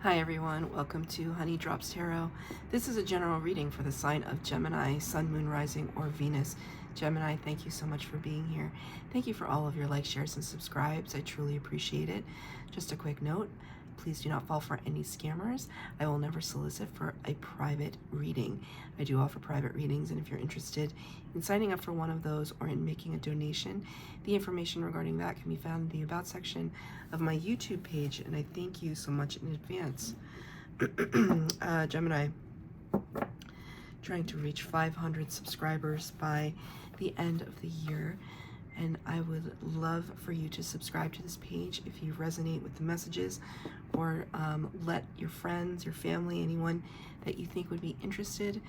Hi everyone, welcome to Honey Drops Tarot. This is a general reading for the sign of Gemini, Sun, Moon, Rising, or Venus. Gemini, thank you so much for being here. Thank you for all of your likes, shares, and subscribes. I truly appreciate it. Just a quick note, please do not fall for any scammers. I will never solicit for a private reading. I do offer private readings, and if you're interested in signing up for one of those or in making a donation, the information regarding that can be found in the About section of my YouTube page, and I thank you so much in advance. Gemini, trying to reach 500 subscribers by the end of the year, and I would love for you to subscribe to this page if you resonate with the messages, or let your friends, your family, anyone that you think would be interested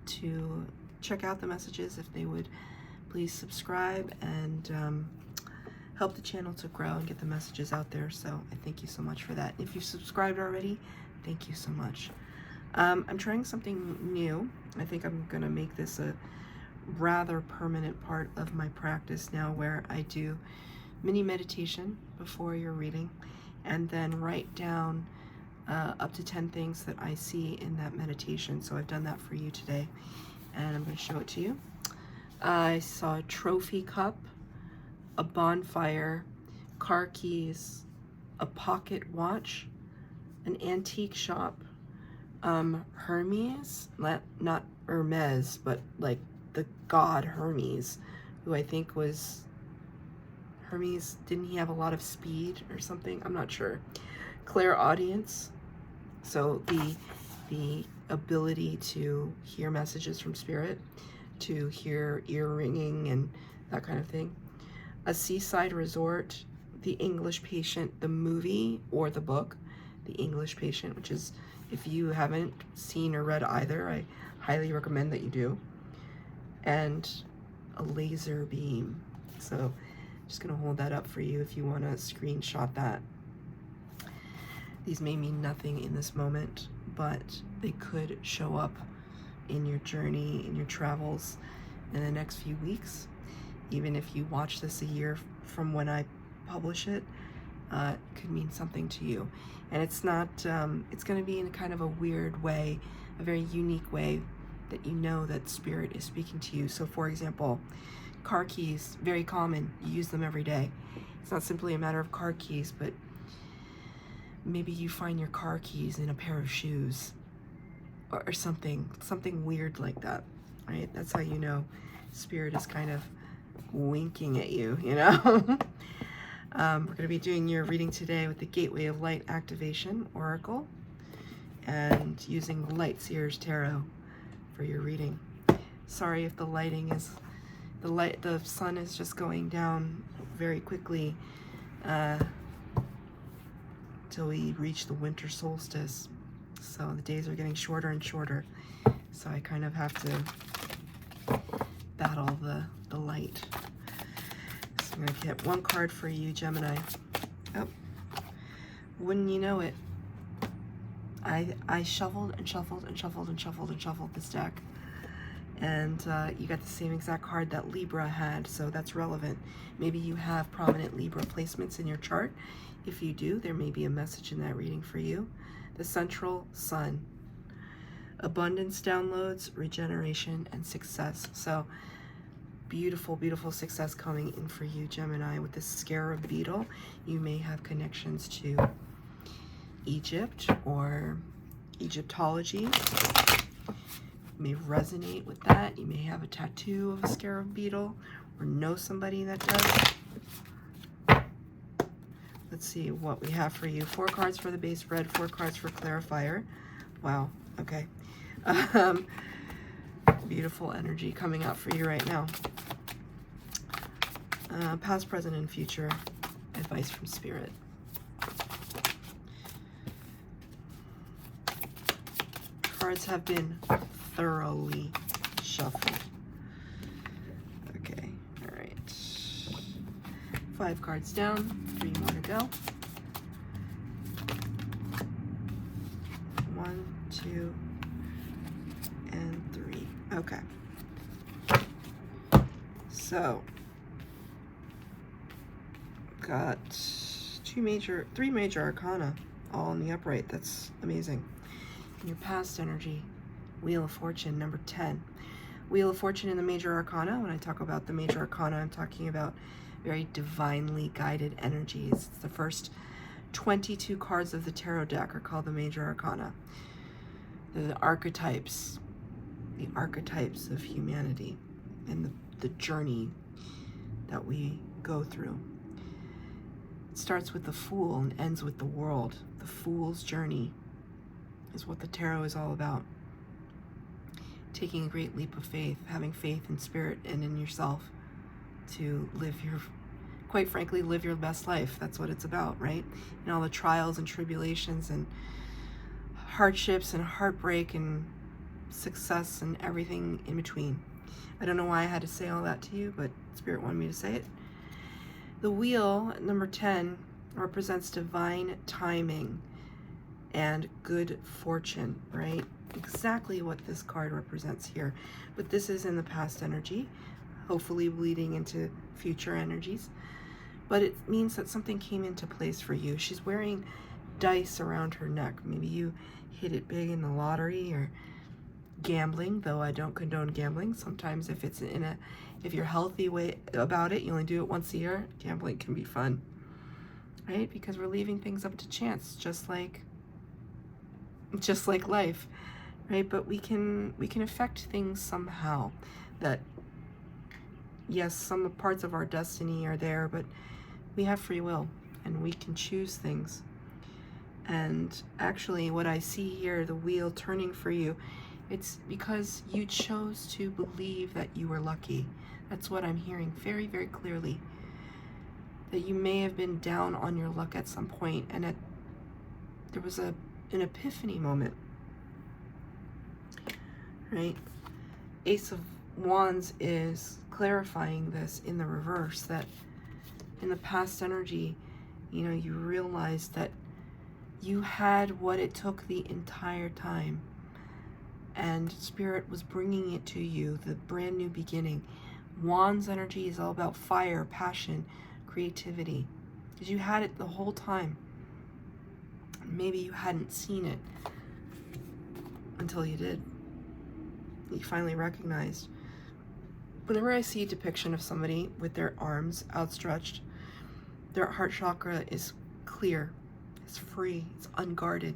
to check out the messages. If they would please subscribe and help the channel to grow and get the messages out there. So I thank you so much for that. If you've subscribed already, thank you so much. I'm trying something new. I think I'm gonna make this a rather permanent part of my practice now, where I do mini meditation before your reading and then write down up to 10 things that I see in that meditation. So I've done that for you today, and I'm going to show it to you. I saw a trophy cup, a bonfire, car keys, a pocket watch, an antique shop, Hermes, not Hermes, but like the god Hermes, who I think was Hermes. Didn't he have a lot of speed or something? I'm not sure. Clairaudience, so the ability to hear messages from spirit, to hear ear ringing and that kind of thing. A seaside resort, The English Patient, the movie or the book, The English Patient, which is, if you haven't seen or read either, I highly recommend that you do. And a laser beam. So just gonna hold that up for you if you want to screenshot that. These may mean nothing in this moment, but they could show up in your journey, in your travels in the next few weeks. Even if you watch this a year from when I publish it, it could mean something to you. And it's not, it's going to be in kind of a weird way, a very unique way, that you know that spirit is speaking to you. So for example, car keys, very common, you use them every day. It's not simply a matter of car keys, but maybe you find your car keys in a pair of shoes or something weird like that, right? That's how you know spirit is kind of winking at you, you know? We're going to be doing your reading today with the Gateway of Light Activation Oracle and using Light Seers Tarot for your reading. Sorry if the lighting is, the sun is just going down very quickly till we reach the winter solstice. So the days are getting shorter and shorter. So I kind of have to battle the light. So I'm going to get one card for you, Gemini. Oh, wouldn't you know it, I shuffled and shuffled and shuffled and shuffled and shuffled this deck. And you got the same exact card that Libra had, so that's relevant. Maybe you have prominent Libra placements in your chart. If you do, there may be a message in that reading for you. The Central Sun. Abundance, downloads, regeneration, and success. So beautiful, beautiful success coming in for you, Gemini. With this scarab beetle, you may have connections to Egypt or Egyptology. You may resonate with that. You may have a tattoo of a scarab beetle or know somebody that does. Let's see what we have for you. 4 cards for the base red, 4 cards for clarifier. Wow, okay. Beautiful energy coming out for you right now. Past, present, and future advice from spirit. Cards have been thoroughly shuffled. Okay, all right. 5 cards down, 3 more to go. 1, 2, and 3. Okay. So, got 3 major arcana all in the upright. That's amazing. In your past energy, Wheel of Fortune, number 10. Wheel of Fortune in the Major Arcana. When I talk about the Major Arcana, I'm talking about very divinely guided energies. It's the first 22 cards of the tarot deck are called the Major Arcana. They're the archetypes of humanity and the journey that we go through. It starts with the Fool and ends with the World. The Fool's journey is what the tarot is all about. Taking a great leap of faith, having faith in spirit and in yourself to live your, quite frankly, live your best life. That's what it's about, right? And all the trials and tribulations and hardships and heartbreak and success and everything in between. I don't know why I had to say all that to you, but Spirit wanted me to say it. The wheel, number 10, represents divine timing and good fortune, right? Exactly what this card represents here. But this is in the past energy, hopefully bleeding into future energies. But it means that something came into place for you. She's wearing dice around her neck. Maybe you hit it big in the lottery or gambling, though I don't condone gambling. Sometimes if it's if you're healthy way about it, you only do it once a year, gambling can be fun, right? Because we're leaving things up to chance, just like life, right? But we can affect things somehow. That, yes, some parts of our destiny are there, but we have free will and we can choose things. And actually what I see here, the wheel turning for you, it's because you chose to believe that you were lucky. That's what I'm hearing very, very clearly. That you may have been down on your luck at some point, and there was an epiphany moment, right? Ace of Wands is clarifying this in the reverse, that in the past energy, you know, you realized that you had what it took the entire time. And Spirit was bringing it to you, the brand new beginning. Wands energy is all about fire, passion, creativity. Because you had it the whole time. Maybe you hadn't seen it until you did. You finally recognized. Whenever I see a depiction of somebody with their arms outstretched, their heart chakra is clear, it's free, it's unguarded.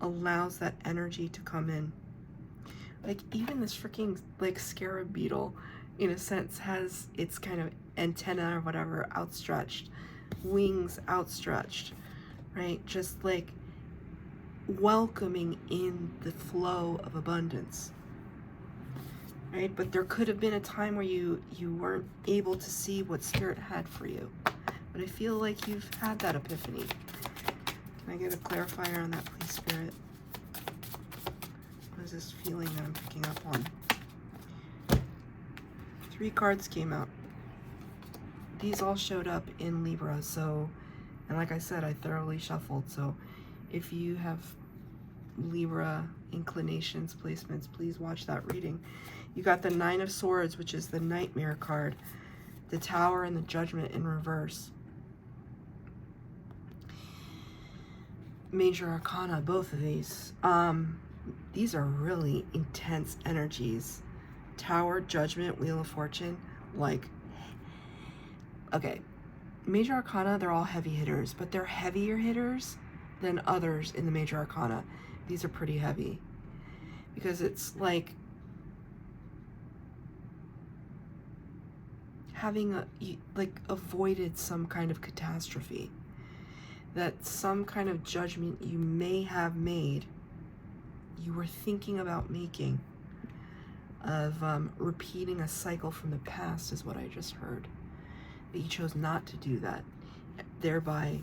Allows that energy to come in. Like even this freaking like scarab beetle, in a sense, has its kind of antenna or whatever outstretched, wings outstretched, right? Just like welcoming in the flow of abundance, right? But there could have been a time where you weren't able to see what Spirit had for you. But I feel like you've had that epiphany. Can I get a clarifier on that, please, Spirit? What is this feeling that I'm picking up on? 3 cards came out. These all showed up in Libra, so, and like I said, I thoroughly shuffled, so if you have Libra inclinations, placements, please watch that reading. You got the 9 of Swords, which is the Nightmare card, the Tower, and the Judgment in reverse. Major Arcana, both of these. These are really intense energies. Tower, Judgment, Wheel of Fortune, like, okay, Major Arcana, they're all heavy hitters, but they're heavier hitters than others in the Major Arcana. These are pretty heavy because it's like having avoided some kind of catastrophe. That some kind of judgment you may have made, you were thinking about making, of repeating a cycle from the past is what I just heard. That you chose not to do that, thereby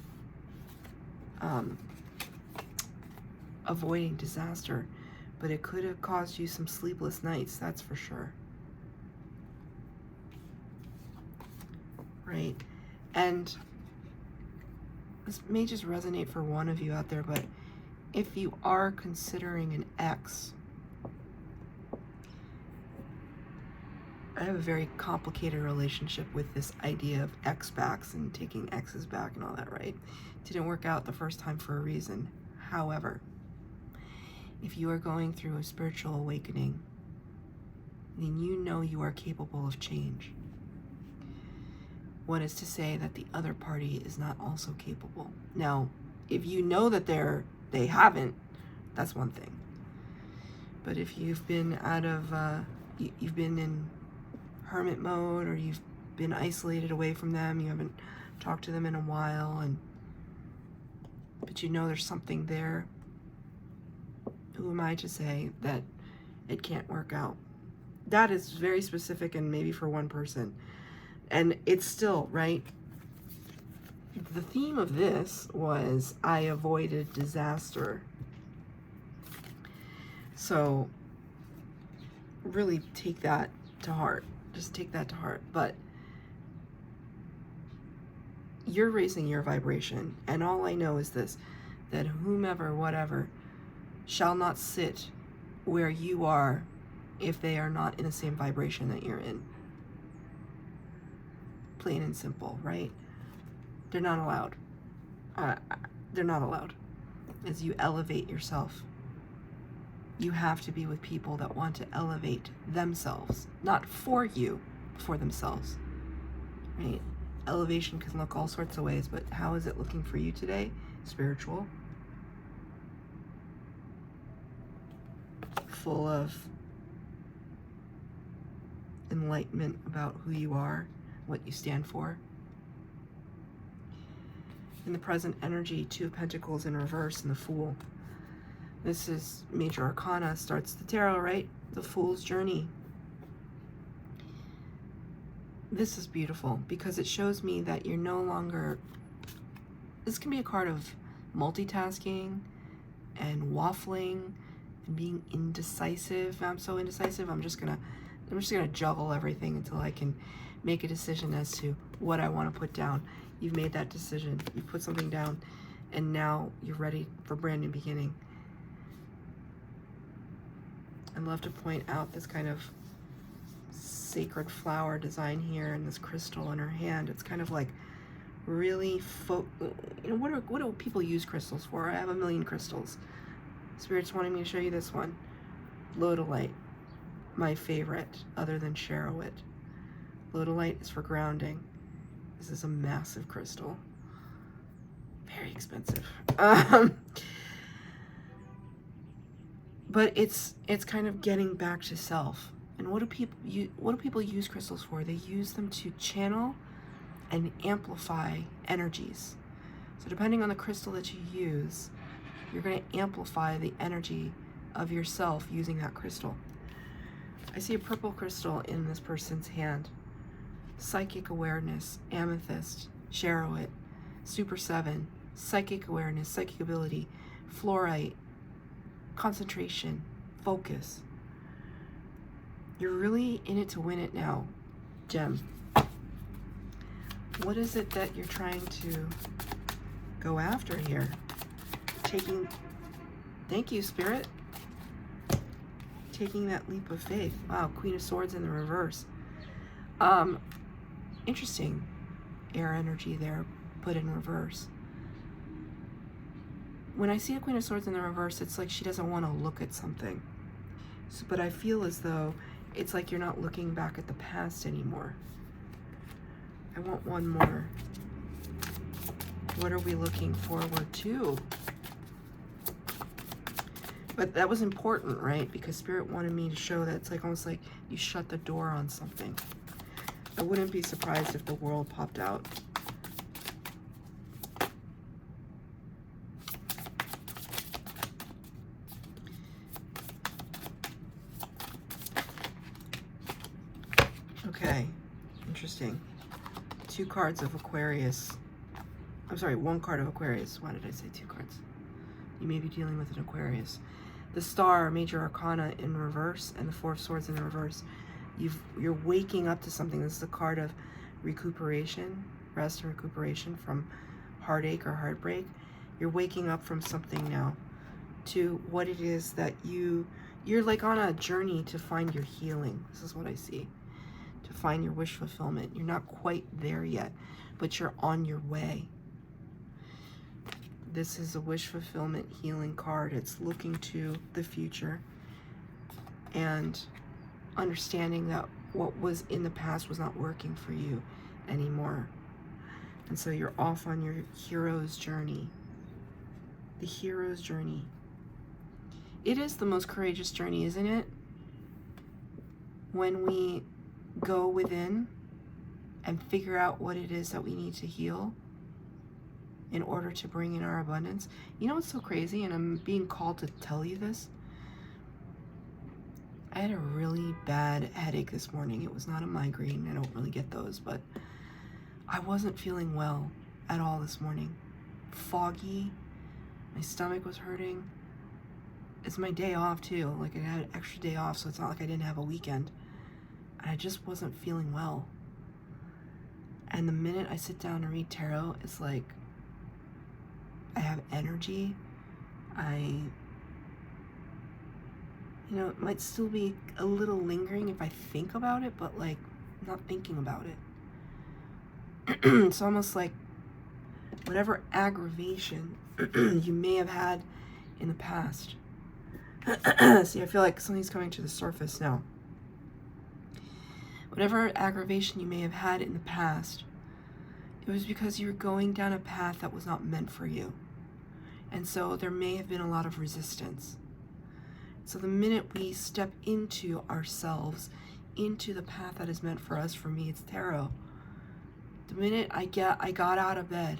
avoiding disaster. But it could have caused you some sleepless nights, that's for sure. Right? And this may just resonate for one of you out there, but if you are considering an ex, I have a very complicated relationship with this idea of X backs and taking X's back and all that, right? Didn't work out the first time for a reason. However, if you are going through a spiritual awakening, then you know you are capable of change. What is to say that the other party is not also capable? Now, if you know that they haven't, that's one thing. But if you've been you've been in hermit mode, or you've been isolated away from them, you haven't talked to them in a while, but you know there's something there, who am I to say that it can't work out? That is very specific and maybe for one person. And it's still, right? The theme of this was I avoided disaster. So really take that to heart. Just take that to heart. But you're raising your vibration. And all I know is this, that whomever, whatever, shall not sit where you are if they are not in the same vibration that you're in. Plain and simple, right? They're not allowed. They're not allowed. As you elevate yourself, you have to be with people that want to elevate themselves, not for you, for themselves, right? Elevation can look all sorts of ways, but how is it looking for you today? Spiritual, full of enlightenment about who you are, what you stand for. In the present energy, Two of Pentacles in reverse and the Fool. This is Major Arcana, starts the tarot, right? The Fool's journey. This is beautiful because it shows me that you're no longer, this can be a card of multitasking and waffling and being indecisive. I'm so indecisive, I'm just gonna juggle everything until I can make a decision as to what I want to put down. You've made that decision, you put something down, and now you're ready for a brand new beginning. I'd love to point out this kind of sacred flower design here and this crystal in her hand. It's kind of like really, what do people use crystals for? I have a million crystals. Spirit's wanting me to show you this one. Lodolite, my favorite, other than Sharowit. Lodolite is for grounding. This is a massive crystal. Very expensive. But it's kind of getting back to self. And what do people use crystals for? They use them to channel and amplify energies. So depending on the crystal that you use, you're going to amplify the energy of yourself using that crystal. I see a purple crystal in this person's hand. Psychic awareness, amethyst, Sharowit, Super 7, psychic awareness, psychic ability, fluorite, concentration, focus. You're really in it to win it now, Gem. What is it that you're trying to go after here? Thank you, Spirit. Taking that leap of faith. Wow, Queen of Swords in the reverse. Interesting air energy there, put in reverse. When I see a Queen of Swords in the reverse, it's like she doesn't want to look at something. So, but I feel as though it's like you're not looking back at the past anymore. I want one more. What are we looking forward to? But that was important, right? Because Spirit wanted me to show that it's like almost like you shut the door on something. I wouldn't be surprised if the world popped out. Okay, interesting. Two cards of Aquarius. I'm sorry, one card of Aquarius. Why did I say two cards? You may be dealing with an Aquarius. The Star, Major Arcana in reverse, and the Four of Swords in reverse. You're waking up to something. This is a card of recuperation, rest and recuperation from heartache or heartbreak. You're waking up from something now to what it is that you're like on a journey to find your healing. This is what I see. to find your wish fulfillment. You're not quite there yet, but you're on your way. This is a wish fulfillment healing card. It's looking to the future and understanding that what was in the past was not working for you anymore. And so you're off on your hero's journey. The hero's journey. It is the most courageous journey, isn't it? When we go within and figure out what it is that we need to heal in order to bring in our abundance. You know what's so crazy? And I'm being called to tell you this. I had a really bad headache this morning. It was not a migraine. I don't really get those, but I wasn't feeling well at all this morning. Foggy. My stomach was hurting. It's my day off too. Like I had an extra day off, so it's not like I didn't have a weekend. And I just wasn't feeling well. And the minute I sit down to read tarot, it's like I have energy. It might still be a little lingering if I think about it, but like I'm not thinking about it. It's almost like whatever aggravation you may have had in the past. See, I feel like something's coming to the surface now. Whatever aggravation you may have had in the past, it was because you were going down a path that was not meant for you. And so there may have been a lot of resistance. So the minute we step into ourselves, into the path that is meant for us, for me it's tarot. The minute I got out of bed,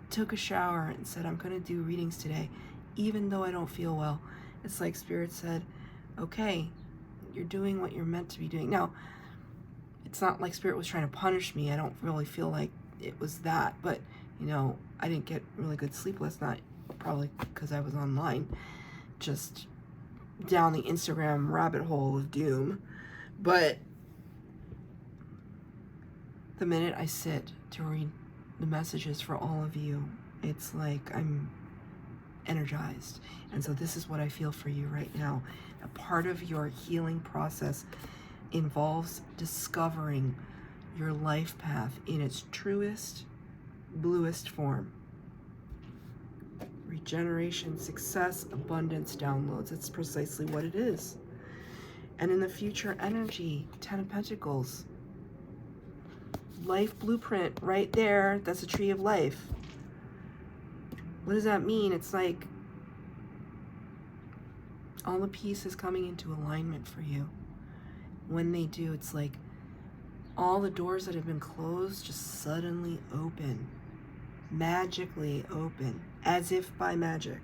took a shower and said, I'm going to do readings today, even though I don't feel well. It's like Spirit said, okay, you're doing what you're meant to be doing. Now, it's not like Spirit was trying to punish me. I don't really feel like it was that, but I didn't get really good sleep last night, probably because I was online, just down the Instagram rabbit hole of doom. But the minute I sit to read the messages for all of you, it's like I'm energized. And so this is what I feel for you right now. A part of your healing process involves discovering your life path in its truest, bluest form. Regeneration, success, abundance, downloads. That's precisely what it is. And in the future energy, 10 of Pentacles. Life blueprint right there. That's a tree of life. What does that mean? It's like all the pieces coming into alignment for you. When they do, it's like all the doors that have been closed just suddenly open. Magically open. As if by magic.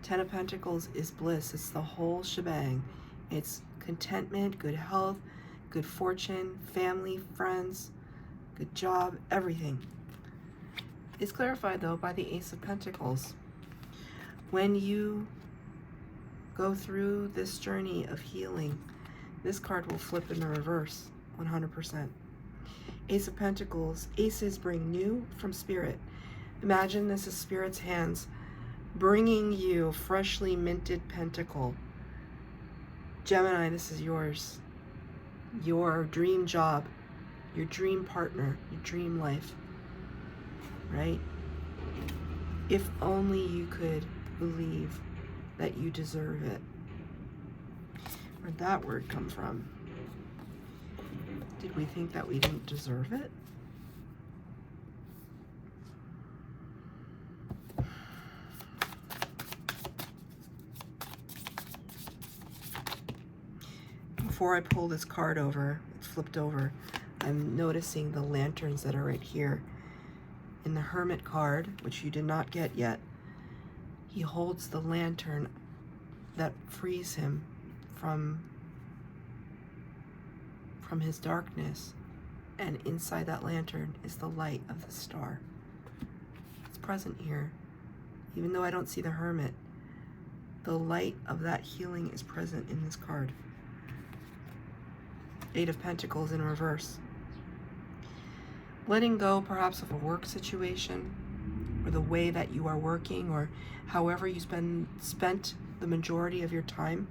10 of Pentacles is bliss. It's the whole shebang. It's contentment, good health, good fortune, family, friends, good job, everything. It's clarified though by the Ace of Pentacles. When you go through this journey of healing, this card will flip in the reverse, 100%. Ace of Pentacles. Aces bring new from Spirit. Imagine this is Spirit's hands bringing you freshly minted pentacle. Gemini, this is yours. Your dream job, your dream partner, your dream life, right? If only you could believe that you deserve it. Where'd that word come from? Did we think that we didn't deserve it? Before I pull this card over, it's flipped over, I'm noticing the lanterns that are right here. In the Hermit card, which you did not get yet, he holds the lantern that frees him from his darkness, and inside that lantern is the light of the star. It's present here. Even though I don't see the Hermit, the light of that healing is present in this card. 8 of Pentacles in reverse. Letting go perhaps of a work situation, or the way that you are working, or however you spent the majority of your time.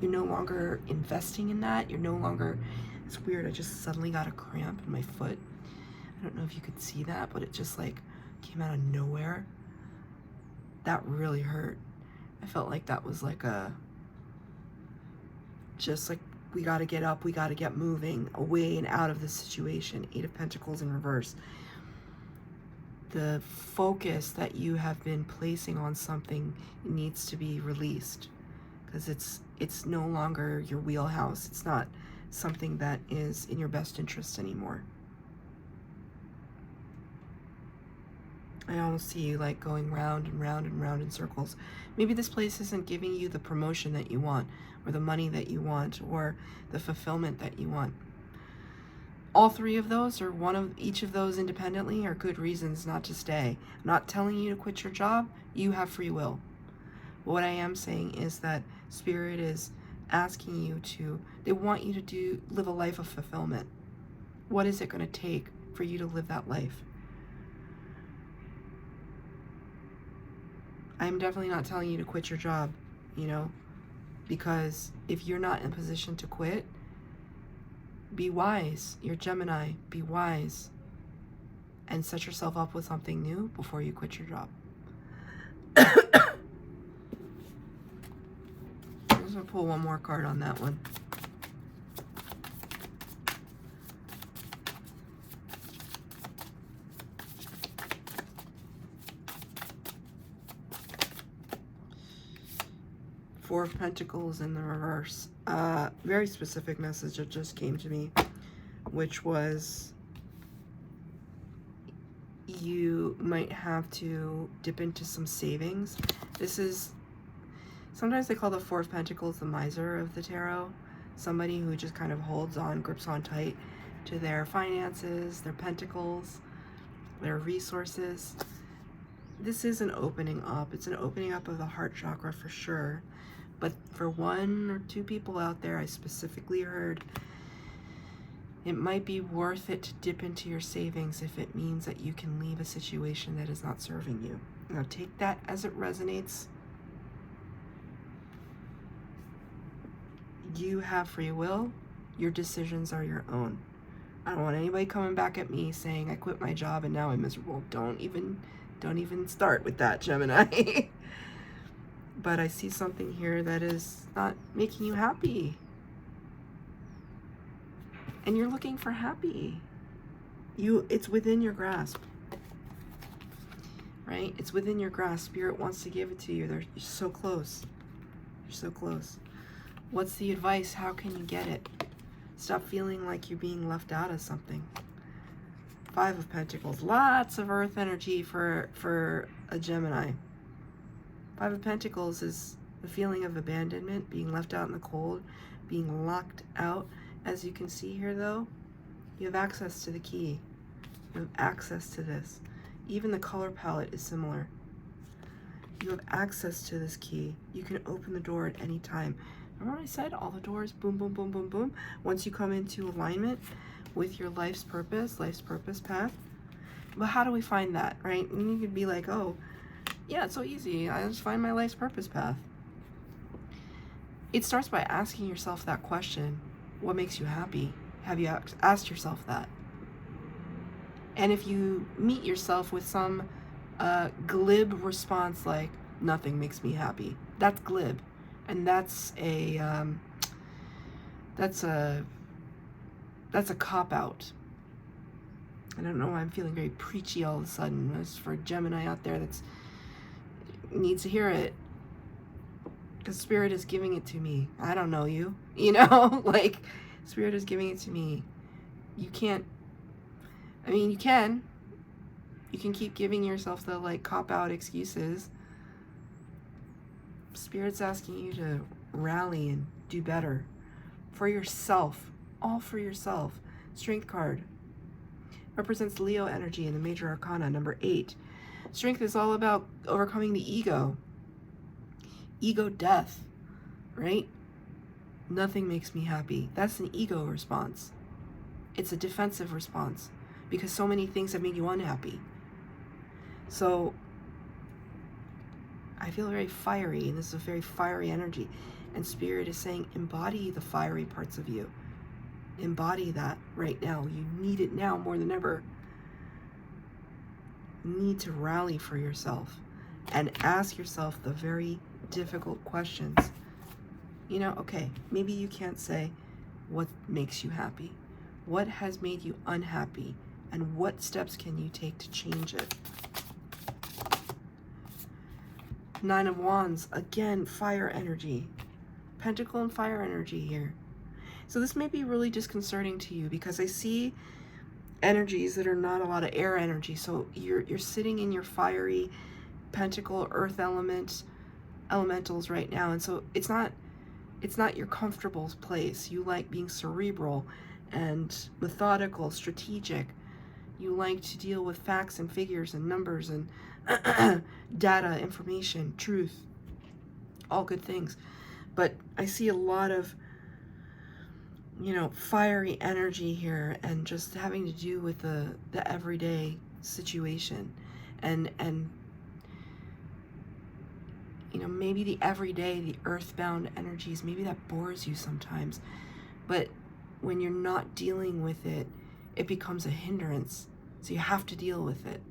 You're no longer investing in that. You're no longer It's weird. I just suddenly got a cramp in my foot. I don't know if you could see that, but it just like came out of nowhere. That really hurt. I felt like that was like just like, we got to get up, we got to get moving away and out of this situation. 8 of Pentacles in reverse. The focus that you have been placing on something needs to be released, because it's no longer your wheelhouse. It's not something that is in your best interest anymore. I almost see you like going round and round and round in circles. Maybe this place isn't giving you the promotion that you want, or the money that you want, or the fulfillment that you want. All 3 of those, or one of each of those independently, are good reasons not to stay. I'm not telling you to quit your job. You have free will. What I am saying is that Spirit is asking you to, they want you to live a life of fulfillment. What is it going to take for you to live that life? I'm definitely not telling you to quit your job, you know, because if you're not in a position to quit, be wise. You're Gemini. Be wise and set yourself up with something new before you quit your job. I'm just going to pull one more card on that one. Four of Pentacles in the reverse. Very specific message that just came to me, which was you might have to dip into some savings. This is, sometimes they call the Four of Pentacles the miser of the tarot. Somebody who just kind of holds on, grips on tight to their finances, their pentacles, their resources. This is an opening up. It's an opening up of the heart chakra for sure. But for 1 or 2 people out there, I specifically heard it might be worth it to dip into your savings if it means that you can leave a situation that is not serving you. Now take that as it resonates. You have free will. Your decisions are your own. I don't want anybody coming back at me saying I quit my job and now I'm miserable. Don't even start with that, Gemini. But I see something here that is not making you happy. And you're looking for happy. It's within your grasp. Right? It's within your grasp. Spirit wants to give it to you. You're so close. You're so close. What's the advice? How can you get it? Stop feeling like you're being left out of something. 5 of Pentacles. Lots of earth energy for a Gemini. 5 of Pentacles is the feeling of abandonment, being left out in the cold, being locked out. As you can see here, though, you have access to the key. You have access to this. Even the color palette is similar. You have access to this key. You can open the door at any time. Remember what I said? All the doors, boom, boom, boom, boom, boom. Once you come into alignment with your life's purpose path. But how do we find that, right? And you could be like, oh, yeah, it's so easy. I just find my life's purpose path. It starts by asking yourself that question. What makes you happy? Have you asked yourself that? And if you meet yourself with some glib response like, nothing makes me happy, that's glib. And that's a cop-out. I don't know why I'm feeling very preachy all of a sudden. It's for a Gemini out there that's needs to hear it, because Spirit is giving it to me. I don't know you, you know, like Spirit is giving it to me. You can't, I mean, you can keep giving yourself the like cop-out excuses. Spirit's asking you to rally and do better for yourself, all for yourself. Strength card represents Leo energy in the major arcana, number 8. Strength is all about overcoming the ego death, right? Nothing makes me happy. That's an ego response. It's a defensive response because so many things have made you unhappy. So I feel very fiery, and this is a very fiery energy. And Spirit is saying, embody the fiery parts of you. embody that right now. You need it now more than ever. You need to rally for yourself and ask yourself the very difficult questions. You know, okay, maybe you can't say what makes you happy. What has made you unhappy? And what steps can you take to change it? Nine of Wands, again, fire energy. Pentacle and fire energy here. So this may be really disconcerting to you because I see energies that are not a lot of air energy. So you're sitting in your fiery pentacle, earth elementals right now. And so it's not your comfortable place. You like being cerebral and methodical, strategic. You like to deal with facts and figures and numbers and data, information, truth, all good things. But I see a lot of, you know, fiery energy here and just having to do with the everyday situation. And you know, maybe the everyday, the earthbound energies, maybe that bores you sometimes. But when you're not dealing with it, it becomes a hindrance. So you have to deal with it.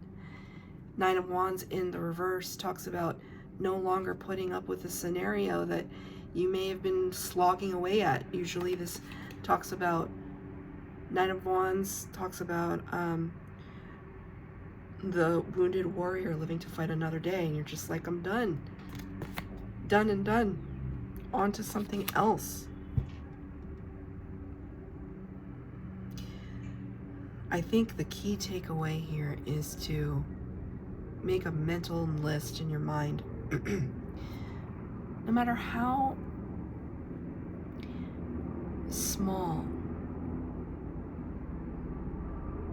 Nine of Wands in the reverse talks about no longer putting up with a scenario that you may have been slogging away at. Usually this talks about, Nine of Wands talks about the wounded warrior living to fight another day. And you're just like, I'm done. Done and done. On to something else. I think the key takeaway here is to make a mental list in your mind. No matter how small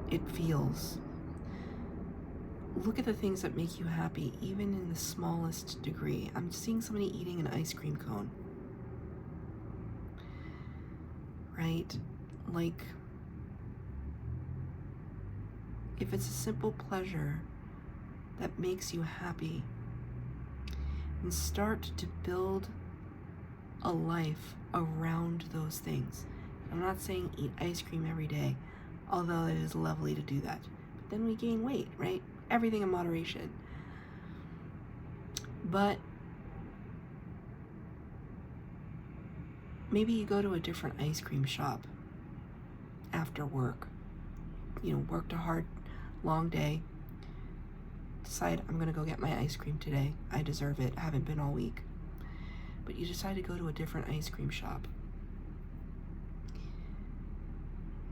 it feels, look at the things that make you happy, even in the smallest degree. I'm seeing somebody eating an ice cream cone. Right? Like, if it's a simple pleasure that makes you happy, and start to build a life around those things. I'm not saying eat ice cream every day, although it is lovely to do that. But then we gain weight, right? Everything in moderation. But maybe you go to a different ice cream shop after work. You know, worked a hard, long day. Decide, I'm gonna go get my ice cream today. I deserve it. I haven't been all week. But you decide to go to a different ice cream shop.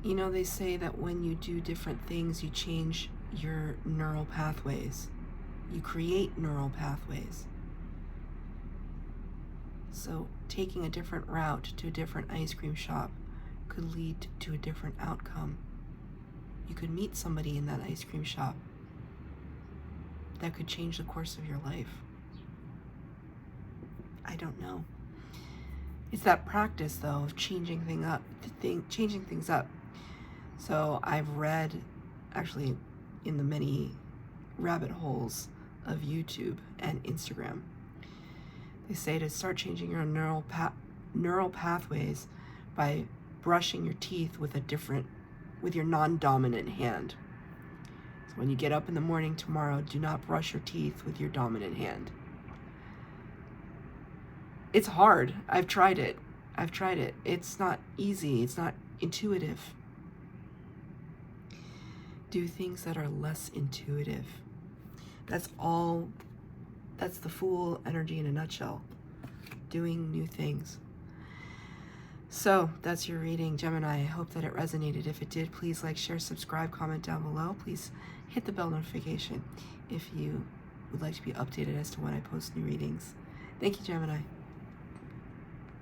You know, they say that when you do different things, you change your neural pathways. You create neural pathways. So taking a different route to a different ice cream shop could lead to a different outcome. You could meet somebody in that ice cream shop that could change the course of your life. I don't know. It's that practice, though, of changing things up. So I've read, actually, in the many rabbit holes of YouTube and Instagram, they say to start changing your neural pathways by brushing your teeth with your non-dominant hand. So when you get up in the morning tomorrow, do not brush your teeth with your dominant hand. It's hard. I've tried it. It's not easy. It's not intuitive. Do things that are less intuitive. That's the Fool energy in a nutshell. Doing new things. So that's your reading, Gemini. I hope that it resonated. If it did, please like, share, subscribe, comment down below. Please hit the bell notification if you would like to be updated as to when I post new readings. Thank you, Gemini.